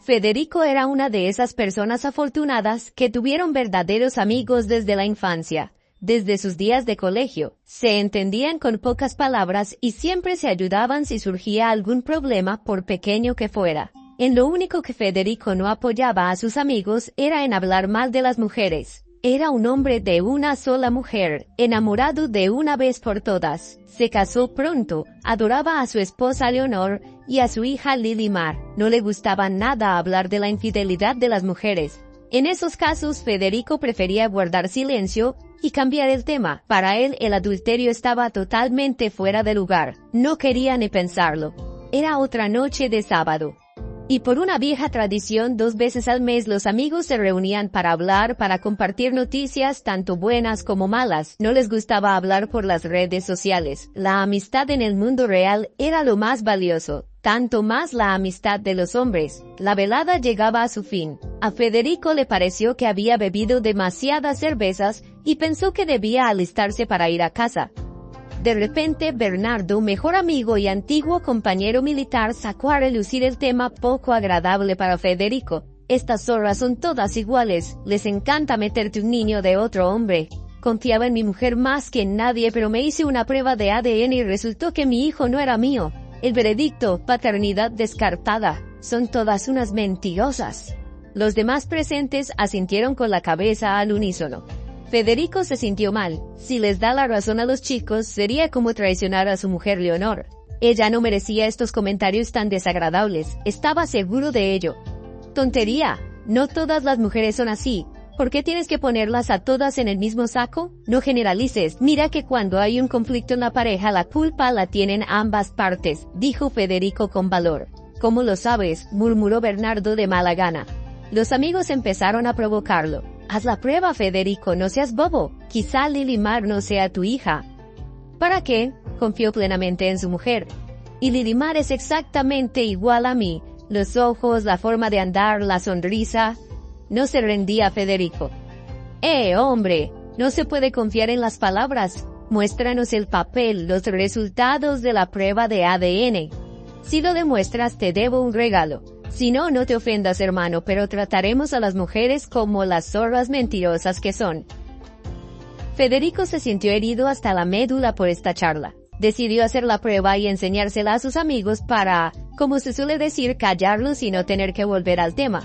Federico era una de esas personas afortunadas que tuvieron verdaderos amigos desde la infancia. Desde sus días de colegio, se entendían con pocas palabras y siempre se ayudaban si surgía algún problema, por pequeño que fuera. En lo único que Federico no apoyaba a sus amigos era en hablar mal de las mujeres. Era un hombre de una sola mujer, enamorado de una vez por todas. Se casó pronto, adoraba a su esposa Leonor y a su hija Lilimar. No le gustaba nada hablar de la infidelidad de las mujeres. En esos casos, Federico prefería guardar silencio y cambiar el tema. Para él, el adulterio estaba totalmente fuera de lugar. No quería ni pensarlo. Era otra noche de sábado. Y por una vieja tradición, 2 veces al mes los amigos se reunían para hablar, para compartir noticias, tanto buenas como malas. No les gustaba hablar por las redes sociales. La amistad en el mundo real era lo más valioso, tanto más la amistad de los hombres. La velada llegaba a su fin. A Federico le pareció que había bebido demasiadas cervezas y pensó que debía alistarse para ir a casa. De repente, Bernardo, mejor amigo y antiguo compañero militar, sacó a relucir el tema poco agradable para Federico. Estas zorras son todas iguales, les encanta meterte un niño de otro hombre. Confiaba en mi mujer más que en nadie, pero me hice una prueba de ADN y resultó que mi hijo no era mío. El veredicto, paternidad descartada. Son todas unas mentirosas. Los demás presentes asintieron con la cabeza al unísono. Federico se sintió mal. Si les da la razón a los chicos, sería como traicionar a su mujer Leonor. Ella no merecía estos comentarios tan desagradables. Estaba seguro de ello. Tontería. No todas las mujeres son así. ¿Por qué tienes que ponerlas a todas en el mismo saco? No generalices. Mira que cuando hay un conflicto en la pareja, la culpa la tienen ambas partes, dijo Federico con valor. ¿Cómo lo sabes?, murmuró Bernardo de mala gana. Los amigos empezaron a provocarlo. Haz la prueba, Federico, no seas bobo. Quizá Lilimar no sea tu hija. ¿Para qué? Confió plenamente en su mujer. Y Lilimar es exactamente igual a mí. Los ojos, la forma de andar, la sonrisa. No se rendía Federico. Hombre, no se puede confiar en las palabras. Muéstranos el papel, los resultados de la prueba de ADN. Si lo demuestras, te debo un regalo. Si no, no te ofendas, hermano, pero trataremos a las mujeres como las zorras mentirosas que son. Federico se sintió herido hasta la médula por esta charla. Decidió hacer la prueba y enseñársela a sus amigos para, como se suele decir, callarlos y no tener que volver al tema.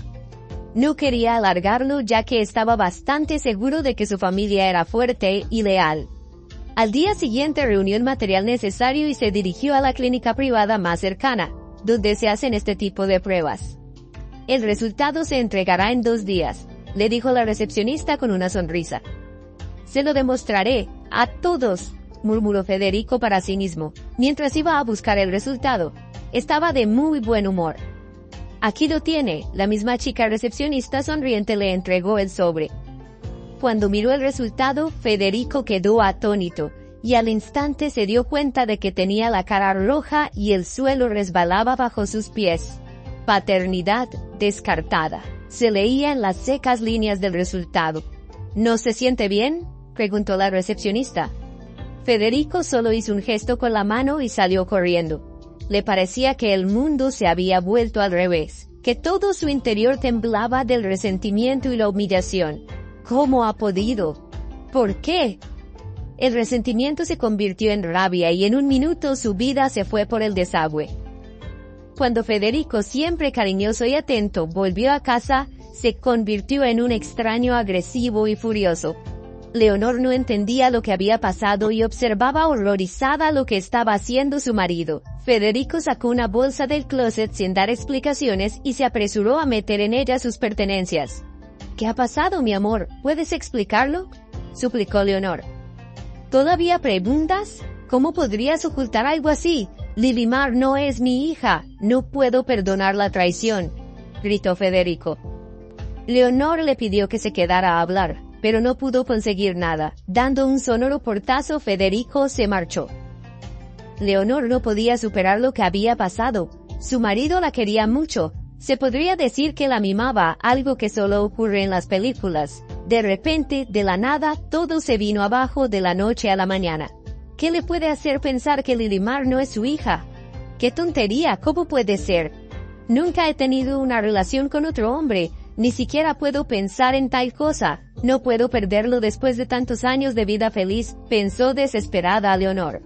No quería alargarlo ya que estaba bastante seguro de que su familia era fuerte y leal. Al día siguiente reunió el material necesario y se dirigió a la clínica privada más cercana, donde se hacen este tipo de pruebas. El resultado se entregará en 2 días, le dijo la recepcionista con una sonrisa. Se lo demostraré a todos, murmuró Federico para sí mismo, mientras iba a buscar el resultado. Estaba de muy buen humor. Aquí lo tiene, la misma chica recepcionista sonriente le entregó el sobre. Cuando miró el resultado, Federico quedó atónito, y al instante se dio cuenta de que tenía la cara roja y el suelo resbalaba bajo sus pies. Paternidad descartada. Se leía en las secas líneas del resultado. ¿No se siente bien?, preguntó la recepcionista. Federico solo hizo un gesto con la mano y salió corriendo. Le parecía que el mundo se había vuelto al revés, que todo su interior temblaba del resentimiento y la humillación. ¿Cómo ha podido? ¿Por qué? El resentimiento se convirtió en rabia y en un minuto su vida se fue por el desagüe. Cuando Federico, siempre cariñoso y atento, volvió a casa, se convirtió en un extraño agresivo y furioso. Leonor no entendía lo que había pasado y observaba horrorizada lo que estaba haciendo su marido. Federico sacó una bolsa del closet sin dar explicaciones y se apresuró a meter en ella sus pertenencias. ¿Qué ha pasado, mi amor? ¿Puedes explicarlo?, suplicó Leonor. ¿Todavía preguntas? ¿Cómo podrías ocultar algo así? Lilimar no es mi hija. No puedo perdonar la traición, gritó Federico. Leonor le pidió que se quedara a hablar, pero no pudo conseguir nada. Dando un sonoro portazo, Federico se marchó. Leonor no podía superar lo que había pasado. Su marido la quería mucho. Se podría decir que la mimaba, algo que solo ocurre en las películas. De repente, de la nada, todo se vino abajo de la noche a la mañana. ¿Qué le puede hacer pensar que Lilimar no es su hija? ¡Qué tontería! ¿Cómo puede ser? Nunca he tenido una relación con otro hombre, ni siquiera puedo pensar en tal cosa. No puedo perderlo después de tantos años de vida feliz, pensó desesperada Leonor.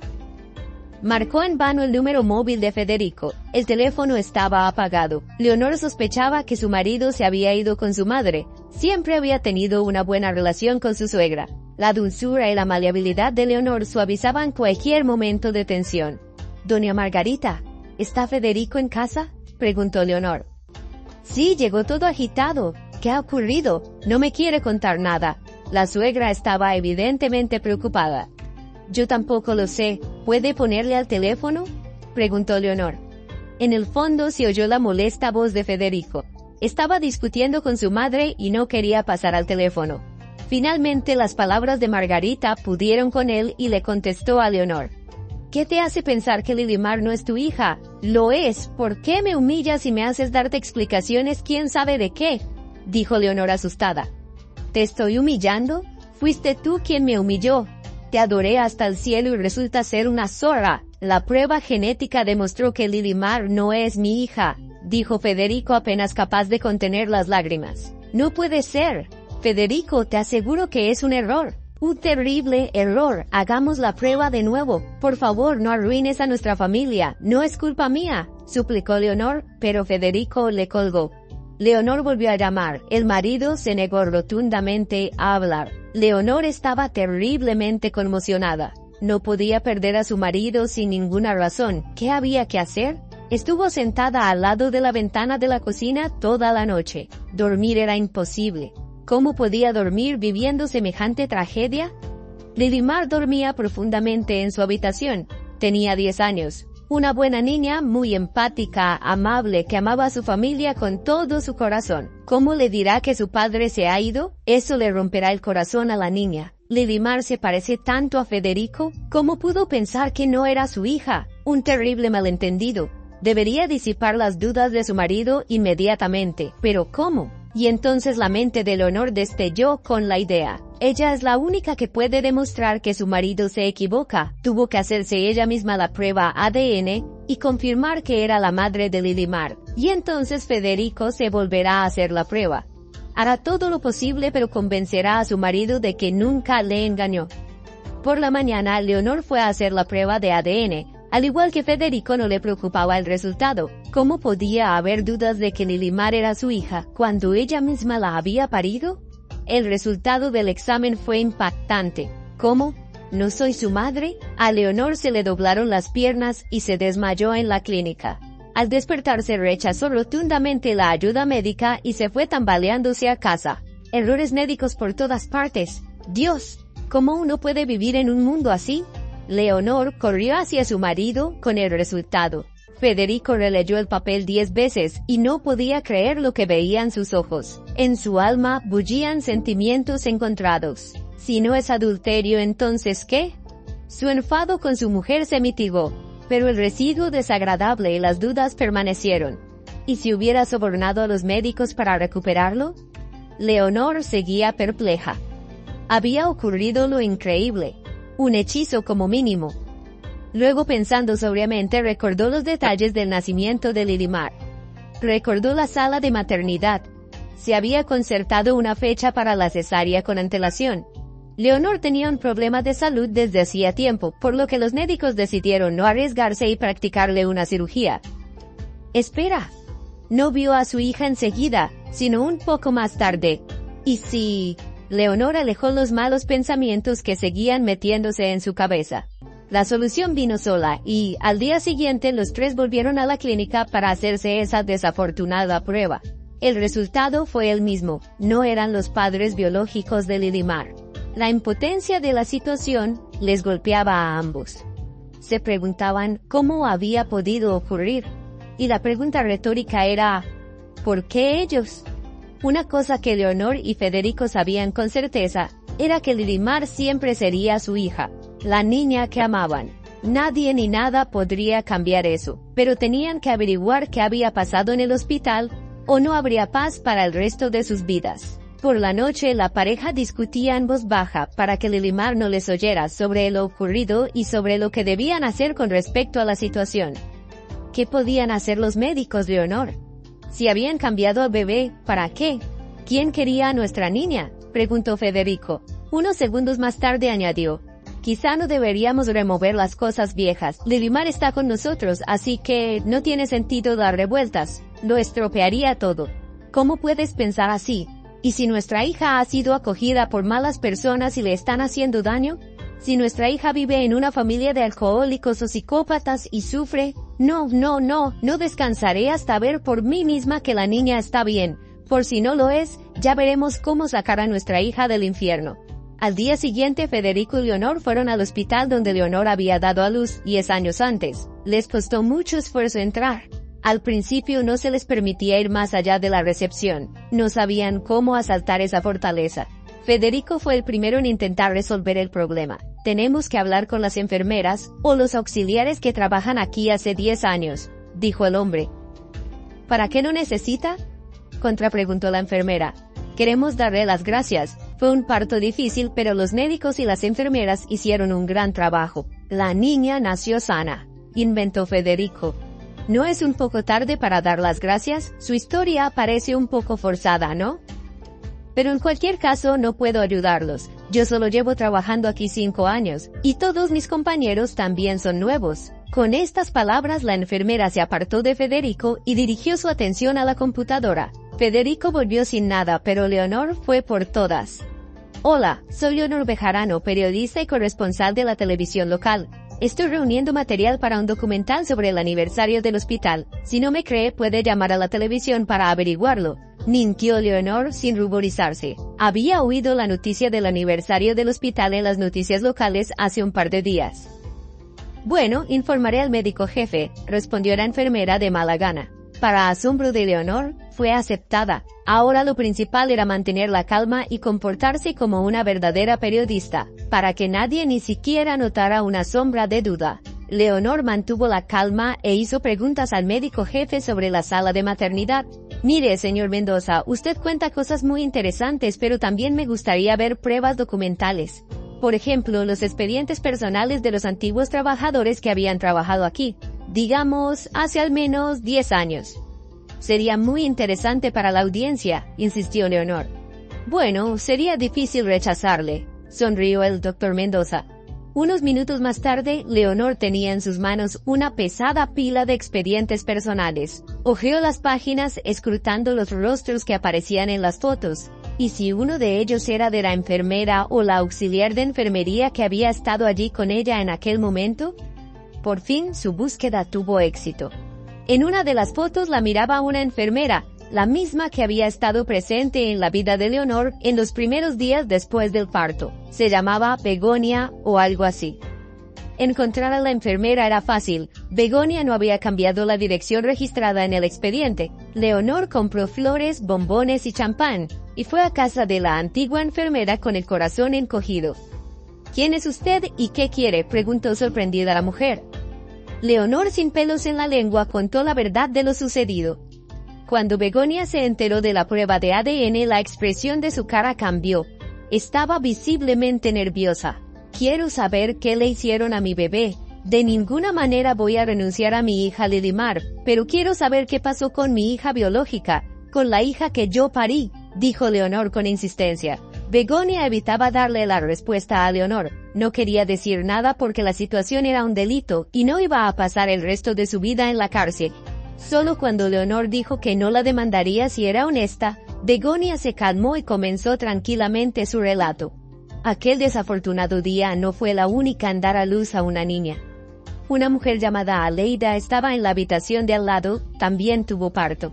Marcó en vano el número móvil de Federico. El teléfono estaba apagado. Leonor sospechaba que su marido se había ido con su madre. Siempre había tenido una buena relación con su suegra. La dulzura y la maleabilidad de Leonor suavizaban cualquier momento de tensión. «Doña Margarita, ¿está Federico en casa?», preguntó Leonor. «Sí, llegó todo agitado. ¿Qué ha ocurrido? No me quiere contar nada». La suegra estaba evidentemente preocupada. «Yo tampoco lo sé. ¿Puede ponerle al teléfono?», preguntó Leonor. En el fondo se oyó la molesta voz de Federico. Estaba discutiendo con su madre y no quería pasar al teléfono. Finalmente las palabras de Margarita pudieron con él y le contestó a Leonor. «¿Qué te hace pensar que Lilimar no es tu hija? Lo es. ¿Por qué me humillas y me haces darte explicaciones quién sabe de qué?», dijo Leonor asustada. «¿Te estoy humillando? Fuiste tú quien me humilló. Te adoré hasta el cielo y resulta ser una zorra. La prueba genética demostró que Lilimar no es mi hija», dijo Federico apenas capaz de contener las lágrimas. «No puede ser. Federico, te aseguro que es un error. Un terrible error. Hagamos la prueba de nuevo. Por favor, no arruines a nuestra familia. No es culpa mía», suplicó Leonor, pero Federico le colgó. Leonor volvió a llamar. El marido se negó rotundamente a hablar. Leonor estaba terriblemente conmocionada. No podía perder a su marido sin ninguna razón. ¿Qué había que hacer? Estuvo sentada al lado de la ventana de la cocina toda la noche. Dormir era imposible. ¿Cómo podía dormir viviendo semejante tragedia? Lilimar dormía profundamente en su habitación. Tenía 10 años. Una buena niña, muy empática, amable, que amaba a su familia con todo su corazón. ¿Cómo le dirá que su padre se ha ido? Eso le romperá el corazón a la niña. Lilimar se parece tanto a Federico. ¿Cómo pudo pensar que no era su hija? Un terrible malentendido. Debería disipar las dudas de su marido inmediatamente. ¿Pero cómo? Y entonces la mente de Leonor destelló con la idea. Ella es la única que puede demostrar que su marido se equivoca. Tuvo que hacerse ella misma la prueba ADN y confirmar que era la madre de Lilimar. Y entonces Federico se volverá a hacer la prueba. Hará todo lo posible pero convencerá a su marido de que nunca le engañó. Por la mañana, Leonor fue a hacer la prueba de ADN. Al igual que Federico, no le preocupaba el resultado. ¿Cómo podía haber dudas de que Lilimar era su hija cuando ella misma la había parido? El resultado del examen fue impactante. ¿Cómo? ¿No soy su madre? A Leonor se le doblaron las piernas y se desmayó en la clínica. Al despertarse rechazó rotundamente la ayuda médica y se fue tambaleándose a casa. Errores médicos por todas partes. Dios, ¿cómo uno puede vivir en un mundo así? Leonor corrió hacia su marido con el resultado. Federico releyó el papel 10 veces y no podía creer lo que veían sus ojos. En su alma bullían sentimientos encontrados. Si no es adulterio, ¿entonces qué? Su enfado con su mujer se mitigó, pero el residuo desagradable y las dudas permanecieron. ¿Y si hubiera sobornado a los médicos para recuperarlo? Leonor seguía perpleja. Había ocurrido lo increíble. Un hechizo como mínimo. Luego, pensando sobriamente, recordó los detalles del nacimiento de Lilimar. Recordó la sala de maternidad. Se había concertado una fecha para la cesárea con antelación. Leonor tenía un problema de salud desde hacía tiempo, por lo que los médicos decidieron no arriesgarse y practicarle una cirugía. Espera. No vio a su hija enseguida, sino un poco más tarde. ¿Y si...? Leonor alejó los malos pensamientos que seguían metiéndose en su cabeza. La solución vino sola y, al día siguiente, los tres volvieron a la clínica para hacerse esa desafortunada prueba. El resultado fue el mismo. No eran los padres biológicos de Lilimar. La impotencia de la situación les golpeaba a ambos. Se preguntaban cómo había podido ocurrir. Y la pregunta retórica era, ¿por qué ellos? Una cosa que Leonor y Federico sabían con certeza era que Lilimar siempre sería su hija, la niña que amaban. Nadie ni nada podría cambiar eso, pero tenían que averiguar qué había pasado en el hospital o no habría paz para el resto de sus vidas. Por la noche la pareja discutía en voz baja para que Lilimar no les oyera sobre lo ocurrido y sobre lo que debían hacer con respecto a la situación. ¿Qué podían hacer los médicos, Leonor? Si habían cambiado al bebé, ¿para qué? ¿Quién quería a nuestra niña?, preguntó Federico. Unos segundos más tarde añadió: quizá no deberíamos remover las cosas viejas. Lilimar está con nosotros, así que no tiene sentido dar revueltas. Lo estropearía todo. ¿Cómo puedes pensar así? ¿Y si nuestra hija ha sido acogida por malas personas y le están haciendo daño? Si nuestra hija vive en una familia de alcohólicos o psicópatas y sufre, no descansaré hasta ver por mí misma que la niña está bien. Por si no lo es, ya veremos cómo sacar a nuestra hija del infierno. Al día siguiente, Federico y Leonor fueron al hospital donde Leonor había dado a luz 10 años antes. Les costó mucho esfuerzo entrar. Al principio no se les permitía ir más allá de la recepción. No sabían cómo asaltar esa fortaleza. Federico fue el primero en intentar resolver el problema. Tenemos que hablar con las enfermeras o los auxiliares que trabajan aquí hace 10 años, dijo el hombre. ¿Para qué no necesita?, contrapreguntó la enfermera. Queremos darle las gracias. Fue un parto difícil, pero los médicos y las enfermeras hicieron un gran trabajo. La niña nació sana, inventó Federico. ¿No es un poco tarde para dar las gracias? Su historia parece un poco forzada, ¿no? Pero en cualquier caso no puedo ayudarlos. Yo solo llevo trabajando aquí 5 años, y todos mis compañeros también son nuevos. Con estas palabras la enfermera se apartó de Federico y dirigió su atención a la computadora. Federico volvió sin nada, pero Leonor fue por todas. Hola, soy Leonor Bejarano, periodista y corresponsal de la televisión local. Estoy reuniendo material para un documental sobre el aniversario del hospital. Si no me cree, puede llamar a la televisión para averiguarlo. Mintió Leonor sin ruborizarse. Había oído la noticia del aniversario del hospital en las noticias locales hace un par de días. Bueno, informaré al médico jefe, respondió la enfermera de mala gana. Para asombro de Leonor, fue aceptada. Ahora lo principal era mantener la calma y comportarse como una verdadera periodista, para que nadie ni siquiera notara una sombra de duda. Leonor mantuvo la calma e hizo preguntas al médico jefe sobre la sala de maternidad. Mire, señor Mendoza, usted cuenta cosas muy interesantes, pero también me gustaría ver pruebas documentales. Por ejemplo, los expedientes personales de los antiguos trabajadores que habían trabajado aquí. Digamos, hace al menos 10 años. Sería muy interesante para la audiencia, insistió Leonor. Bueno, sería difícil rechazarle, sonrió el doctor Mendoza. Unos minutos más tarde, Leonor tenía en sus manos una pesada pila de expedientes personales. Hojeó las páginas, escrutando los rostros que aparecían en las fotos. ¿Y si uno de ellos era de la enfermera o la auxiliar de enfermería que había estado allí con ella en aquel momento? Por fin, su búsqueda tuvo éxito. En una de las fotos la miraba una enfermera, la misma que había estado presente en la vida de Leonor en los primeros días después del parto. Se llamaba Begonia o algo así. Encontrar a la enfermera era fácil. Begonia no había cambiado la dirección registrada en el expediente. Leonor compró flores, bombones y champán, y fue a casa de la antigua enfermera con el corazón encogido. ¿Quién es usted y qué quiere?, preguntó sorprendida la mujer. Leonor, sin pelos en la lengua, contó la verdad de lo sucedido. Cuando Begonia se enteró de la prueba de ADN, la expresión de su cara cambió. Estaba visiblemente nerviosa. Quiero saber qué le hicieron a mi bebé. De ninguna manera voy a renunciar a mi hija Lilimar, pero quiero saber qué pasó con mi hija biológica, con la hija que yo parí, dijo Leonor con insistencia. Begonia evitaba darle la respuesta a Leonor. No quería decir nada porque la situación era un delito y no iba a pasar el resto de su vida en la cárcel. Solo cuando Leonor dijo que no la demandaría si era honesta, Begonia se calmó y comenzó tranquilamente su relato. Aquel desafortunado día no fue la única en dar a luz a una niña. Una mujer llamada Aleida estaba en la habitación de al lado, también tuvo parto.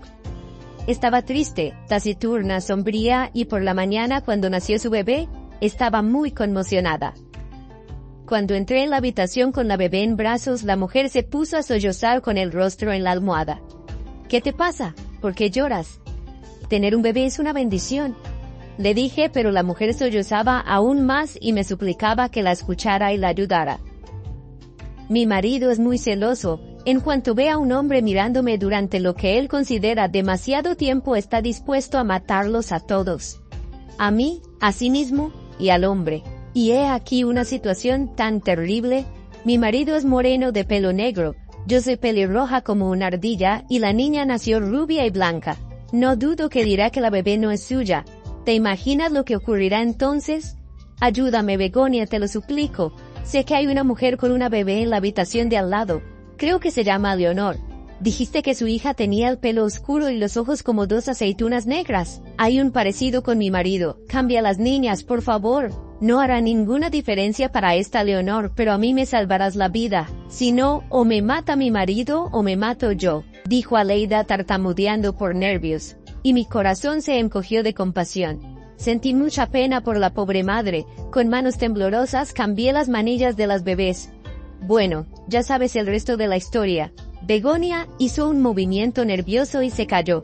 Estaba triste, taciturna, sombría y por la mañana cuando nació su bebé, estaba muy conmocionada. Cuando entré en la habitación con la bebé en brazos, la mujer se puso a sollozar con el rostro en la almohada. ¿Qué te pasa? ¿Por qué lloras? Tener un bebé es una bendición, le dije, pero la mujer sollozaba aún más y me suplicaba que la escuchara y la ayudara. Mi marido es muy celoso. En cuanto ve a un hombre mirándome durante lo que él considera demasiado tiempo, está dispuesto a matarlos a todos. A mí, a sí mismo y al hombre. Y he aquí una situación tan terrible. Mi marido es moreno de pelo negro, Yo soy pelirroja como una ardilla y la niña nació rubia y blanca. No dudo que dirá que la bebé no es suya. ¿Te imaginas lo que ocurrirá entonces? Ayúdame, Begonia, te lo suplico. Sé que hay una mujer con una bebé en la habitación de al lado. Creo que se llama Leonor. Dijiste que su hija tenía el pelo oscuro y los ojos como dos aceitunas negras. Hay un parecido con mi marido. Cambia a las niñas, por favor. No hará ninguna diferencia para esta Leonor, pero a mí me salvarás la vida. Si no, o me mata mi marido o me mato yo, dijo Aleida tartamudeando por nervios. Y mi corazón se encogió de compasión. Sentí mucha pena por la pobre madre. Con manos temblorosas cambié las manillas de las bebés. Bueno, ya sabes el resto de la historia. Begonia hizo un movimiento nervioso y se cayó.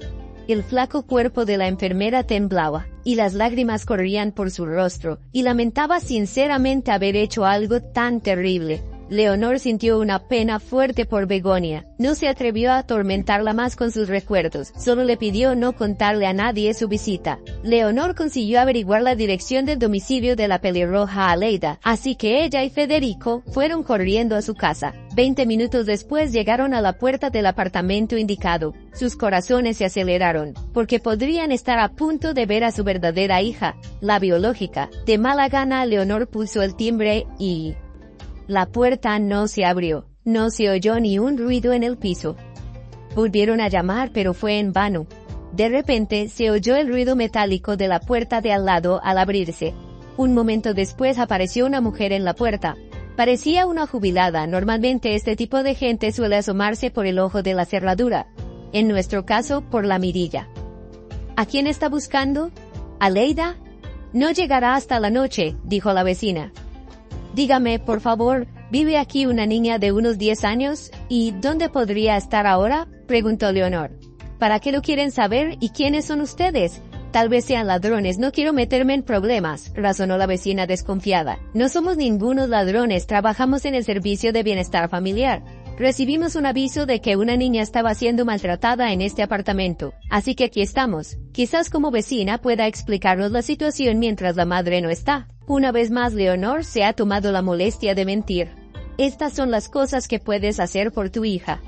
El flaco cuerpo de la enfermera temblaba, y las lágrimas corrían por su rostro, y lamentaba sinceramente haber hecho algo tan terrible. Leonor sintió una pena fuerte por Begonia. No se atrevió a atormentarla más con sus recuerdos, solo le pidió no contarle a nadie su visita. Leonor consiguió averiguar la dirección del domicilio de la pelirroja Aleida, así que ella y Federico fueron corriendo a su casa. 20 minutos después llegaron a la puerta del apartamento indicado. Sus corazones se aceleraron, porque podrían estar a punto de ver a su verdadera hija, la biológica. De mala gana, Leonor pulsó el timbre y... la puerta no se abrió. No se oyó ni un ruido en el piso. Volvieron a llamar, pero fue en vano. De repente, se oyó el ruido metálico de la puerta de al lado al abrirse. Un momento después apareció una mujer en la puerta. Parecía una jubilada. Normalmente este tipo de gente suele asomarse por el ojo de la cerradura. En nuestro caso, por la mirilla. ¿A quién está buscando? ¿Aleida? No llegará hasta la noche, dijo la vecina. Dígame, por favor, ¿vive aquí una niña de unos 10 años? ¿Y dónde podría estar ahora? Preguntó Leonor. ¿Para qué lo quieren saber y quiénes son ustedes? Tal vez sean ladrones, no quiero meterme en problemas, razonó la vecina desconfiada. No somos ningunos ladrones, trabajamos en el servicio de bienestar familiar. Recibimos un aviso de que una niña estaba siendo maltratada en este apartamento, así que aquí estamos. Quizás como vecina pueda explicarnos la situación mientras la madre no está. Una vez más, Leonor se ha tomado la molestia de mentir. Estas son las cosas que puedes hacer por tu hija.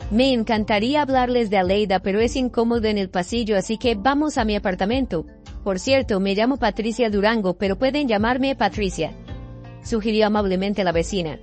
Me encantaría hablarles de Aleida, pero es incómodo en el pasillo, así que vamos a mi apartamento. Por cierto, me llamo Patricia Durango, pero pueden llamarme Patricia, sugirió amablemente la vecina.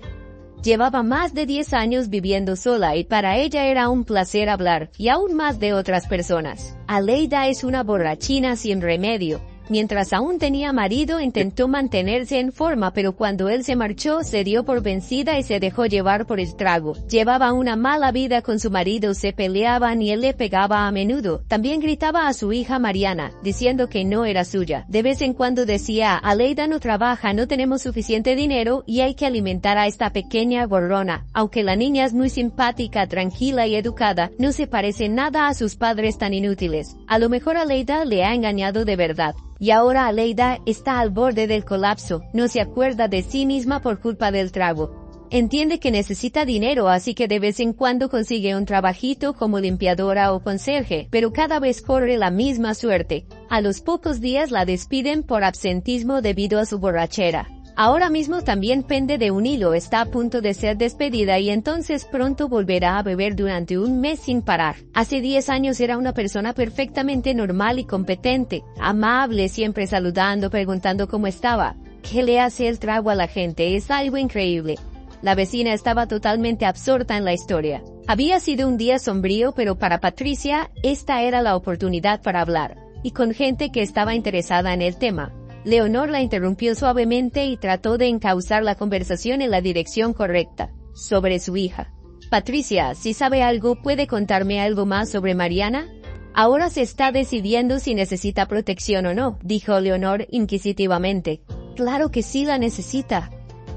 Llevaba más de 10 años viviendo sola y para ella era un placer hablar, y aún más de otras personas. Aleida es una borrachina sin remedio. Mientras aún tenía marido intentó mantenerse en forma, pero cuando él se marchó se dio por vencida y se dejó llevar por el trago. Llevaba una mala vida con su marido, se peleaban y él le pegaba a menudo. También gritaba a su hija Mariana, diciendo que no era suya. De vez en cuando decía, Aleida no trabaja, no tenemos suficiente dinero y hay que alimentar a esta pequeña gorrona. Aunque la niña es muy simpática, tranquila y educada, no se parece nada a sus padres tan inútiles. A lo mejor Aleida le ha engañado de verdad. Y ahora Aleida está al borde del colapso, no se acuerda de sí misma por culpa del trago. Entiende que necesita dinero, así que de vez en cuando consigue un trabajito como limpiadora o conserje, pero cada vez corre la misma suerte. A los pocos días la despiden por absentismo debido a su borrachera. Ahora mismo también pende de un hilo, está a punto de ser despedida y entonces pronto volverá a beber durante un mes sin parar. Hace 10 años era una persona perfectamente normal y competente, amable, siempre saludando, preguntando cómo estaba. ¿Qué le hace el trago a la gente? Es algo increíble. La vecina estaba totalmente absorta en la historia. Había sido un día sombrío, pero para Patricia, esta era la oportunidad para hablar, y con gente que estaba interesada en el tema. Leonor la interrumpió suavemente y trató de encauzar la conversación en la dirección correcta, sobre su hija. Patricia, si sabe algo, ¿puede contarme algo más sobre Mariana? Ahora se está decidiendo si necesita protección o no, dijo Leonor inquisitivamente. Claro que sí la necesita.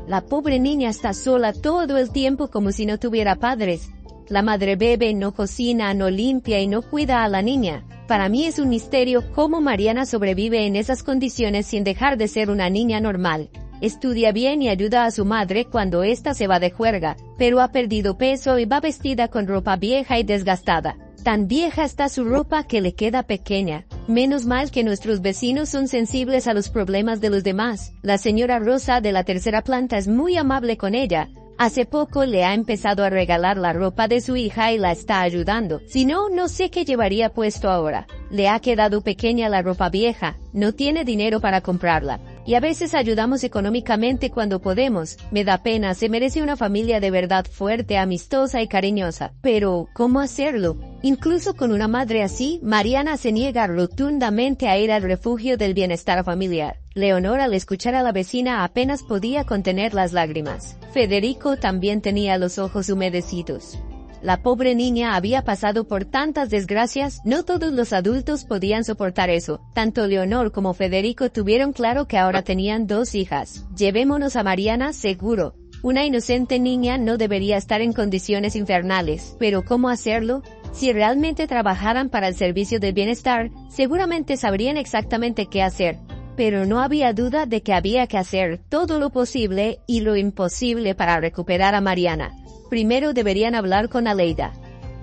La pobre niña está sola todo el tiempo como si no tuviera padres. La madre bebe, no cocina, no limpia y no cuida a la niña. Para mí es un misterio cómo Mariana sobrevive en esas condiciones sin dejar de ser una niña normal. Estudia bien y ayuda a su madre cuando ésta se va de juerga, pero ha perdido peso y va vestida con ropa vieja y desgastada. Tan vieja está su ropa que le queda pequeña. Menos mal que nuestros vecinos son sensibles a los problemas de los demás. La señora Rosa de la tercera planta es muy amable con ella. Hace poco le ha empezado a regalar la ropa de su hija y la está ayudando. Si no, no sé qué llevaría puesto ahora. Le ha quedado pequeña la ropa vieja, no tiene dinero para comprarla. Y a veces ayudamos económicamente cuando podemos. Me da pena, se merece una familia de verdad fuerte, amistosa y cariñosa. Pero, ¿cómo hacerlo? Incluso con una madre así, Mariana se niega rotundamente a ir al refugio del bienestar familiar. Leonor, al escuchar a la vecina, apenas podía contener las lágrimas. Federico también tenía los ojos humedecidos. La pobre niña había pasado por tantas desgracias, no todos los adultos podían soportar eso. Tanto Leonor como Federico tuvieron claro que ahora tenían 2 hijas. Llevémonos a Mariana, seguro. Una inocente niña no debería estar en condiciones infernales. Pero ¿cómo hacerlo? Si realmente trabajaran para el servicio del bienestar, seguramente sabrían exactamente qué hacer. Pero no había duda de que había que hacer todo lo posible y lo imposible para recuperar a Mariana. Primero deberían hablar con Aleida.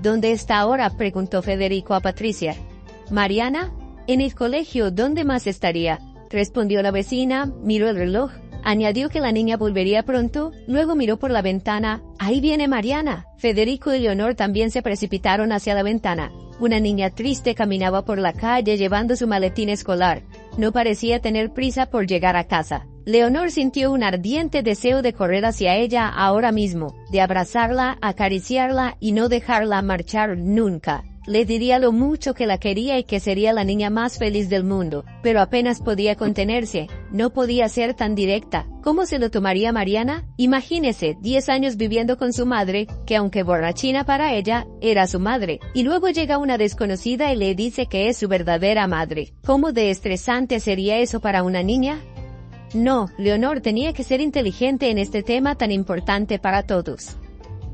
¿Dónde está ahora?, preguntó Federico a Patricia. ¿Mariana? En el colegio, ¿dónde más estaría?, respondió la vecina, miró el reloj, añadió que la niña volvería pronto, luego miró por la ventana. ¡Ahí viene Mariana! Federico y Leonor también se precipitaron hacia la ventana. Una niña triste caminaba por la calle llevando su maletín escolar. No parecía tener prisa por llegar a casa. Leonor sintió un ardiente deseo de correr hacia ella ahora mismo, de abrazarla, acariciarla y no dejarla marchar nunca. Le diría lo mucho que la quería y que sería la niña más feliz del mundo, pero apenas podía contenerse. No podía ser tan directa. ¿Cómo se lo tomaría Mariana? Imagínese, 10 años viviendo con su madre, que aunque borrachina para ella, era su madre. Y luego llega una desconocida y le dice que es su verdadera madre. ¿Cómo de estresante sería eso para una niña? No, Leonor tenía que ser inteligente en este tema tan importante para todos.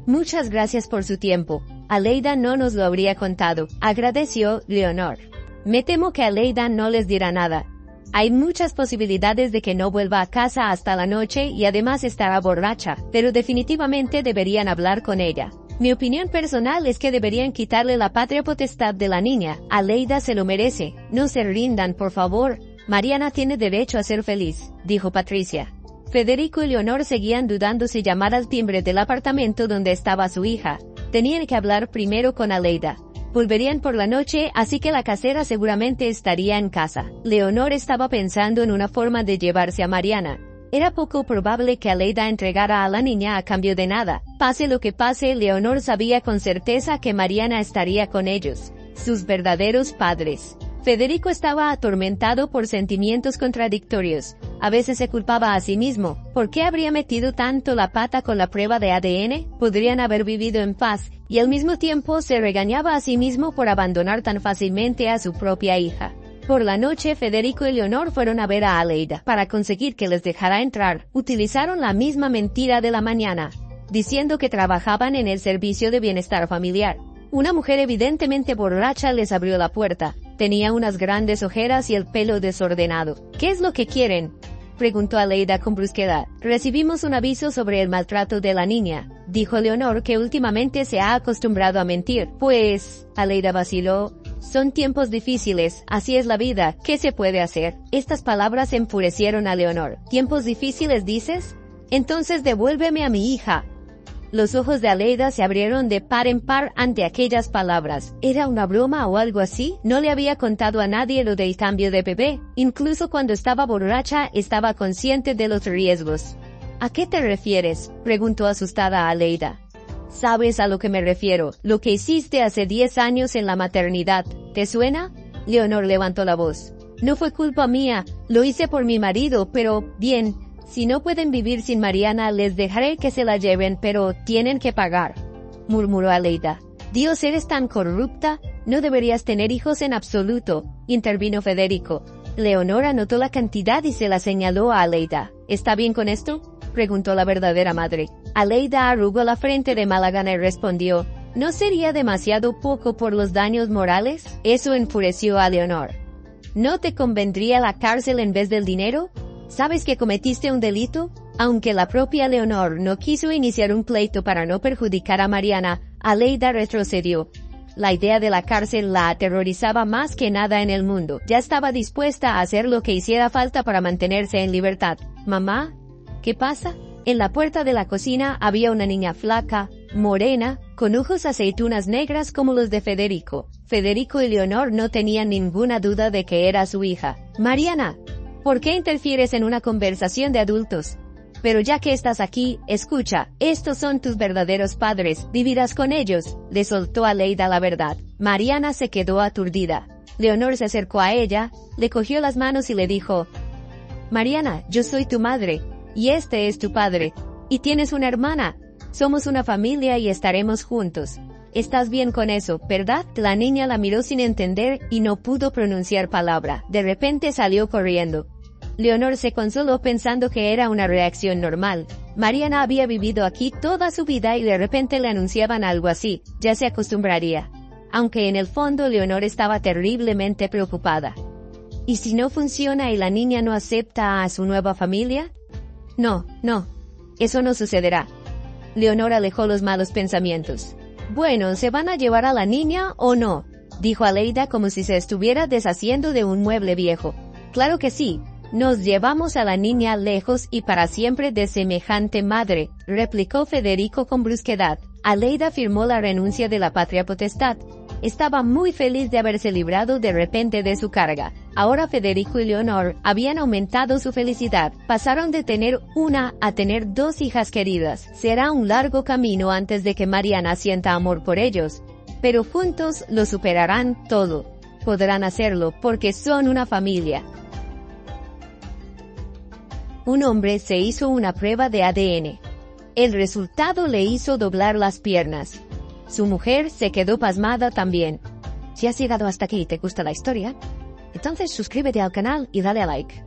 Muchas gracias por su tiempo. Aleida no nos lo habría contado, agradeció Leonor. Me temo que Aleida no les dirá nada. Hay muchas posibilidades de que no vuelva a casa hasta la noche y además estará borracha, pero definitivamente deberían hablar con ella. Mi opinión personal es que deberían quitarle la patria potestad de la niña. Aleida se lo merece. No se rindan, por favor. Mariana tiene derecho a ser feliz, dijo Patricia. Federico y Leonor seguían dudando si llamar al timbre del apartamento donde estaba su hija. Tenían que hablar primero con Aleida. Volverían por la noche, así que la casera seguramente estaría en casa. Leonor estaba pensando en una forma de llevarse a Mariana. Era poco probable que Aleida entregara a la niña a cambio de nada. Pase lo que pase, Leonor sabía con certeza que Mariana estaría con ellos, sus verdaderos padres. Federico estaba atormentado por sentimientos contradictorios. A veces se culpaba a sí mismo. ¿Por qué habría metido tanto la pata con la prueba de ADN? Podrían haber vivido en paz, y al mismo tiempo se regañaba a sí mismo por abandonar tan fácilmente a su propia hija. Por la noche, Federico y Leonor fueron a ver a Aleida. Para conseguir que les dejara entrar, utilizaron la misma mentira de la mañana, diciendo que trabajaban en el servicio de bienestar familiar. Una mujer evidentemente borracha les abrió la puerta. Tenía unas grandes ojeras y el pelo desordenado. ¿Qué es lo que quieren?, preguntó Aleida con brusquedad. Recibimos un aviso sobre el maltrato de la niña, dijo Leonor, que últimamente se ha acostumbrado a mentir. Pues, Aleida vaciló, son tiempos difíciles, así es la vida, ¿qué se puede hacer? Estas palabras enfurecieron a Leonor. ¿Tiempos difíciles dices? Entonces devuélveme a mi hija. Los ojos de Aleida se abrieron de par en par ante aquellas palabras. ¿Era una broma o algo así? No le había contado a nadie lo del cambio de bebé. Incluso cuando estaba borracha, estaba consciente de los riesgos. ¿A qué te refieres?, preguntó asustada a Aleida. Sabes a lo que me refiero, lo que hiciste hace 10 años en la maternidad. ¿Te suena? Leonor levantó la voz. No fue culpa mía, lo hice por mi marido, pero, bien, si no pueden vivir sin Mariana, les dejaré que se la lleven, pero tienen que pagar, murmuró Aleida. Dios, eres tan corrupta, no deberías tener hijos en absoluto, intervino Federico. Leonor anotó la cantidad y se la señaló a Aleida. ¿Está bien con esto?, preguntó la verdadera madre. Aleida arrugó la frente de mala gana y respondió, ¿no sería demasiado poco por los daños morales? Eso enfureció a Leonor. ¿No te convendría la cárcel en vez del dinero? ¿Sabes que cometiste un delito? Aunque la propia Leonor no quiso iniciar un pleito para no perjudicar a Mariana, Aleida retrocedió. La idea de la cárcel la aterrorizaba más que nada en el mundo. Ya estaba dispuesta a hacer lo que hiciera falta para mantenerse en libertad. ¿Mamá? ¿Qué pasa?, En la puerta de la cocina había una niña flaca, morena, con ojos aceitunas negras como los de Federico. Federico y Leonor no tenían ninguna duda de que era su hija. «Mariana, ¿por qué interfieres en una conversación de adultos? Pero ya que estás aquí, escucha, estos son tus verdaderos padres, vivirás con ellos», le soltó Aleida la verdad. Mariana se quedó aturdida. Leonor se acercó a ella, le cogió las manos y le dijo: «Mariana, yo soy tu madre, y este es tu padre, y tienes una hermana. Somos una familia y estaremos juntos. Estás bien con eso, ¿verdad?». La niña la miró sin entender y no pudo pronunciar palabra. De repente salió corriendo. Leonor se consoló pensando que era una reacción normal. Mariana había vivido aquí toda su vida y de repente le anunciaban algo así, ya se acostumbraría. Aunque en el fondo Leonor estaba terriblemente preocupada. ¿Y si no funciona y la niña no acepta a su nueva familia? No, eso no sucederá. Leonor alejó los malos pensamientos. «Bueno, ¿se van a llevar a la niña o no?», dijo Aleida como si se estuviera deshaciendo de un mueble viejo. «Claro que sí. Nos llevamos a la niña lejos y para siempre de semejante madre», replicó Federico con brusquedad. Aleida firmó la renuncia de la patria potestad. Estaba muy feliz de haberse librado de repente de su carga. Ahora Federico y Leonor habían aumentado su felicidad. Pasaron de tener una a tener 2 hijas queridas. Será un largo camino antes de que Mariana sienta amor por ellos. Pero juntos lo superarán todo. Podrán hacerlo porque son una familia. Un hombre se hizo una prueba de ADN. El resultado le hizo doblar las piernas. Su mujer se quedó pasmada también. Si has llegado hasta aquí y te gusta la historia, entonces suscríbete al canal y dale a like.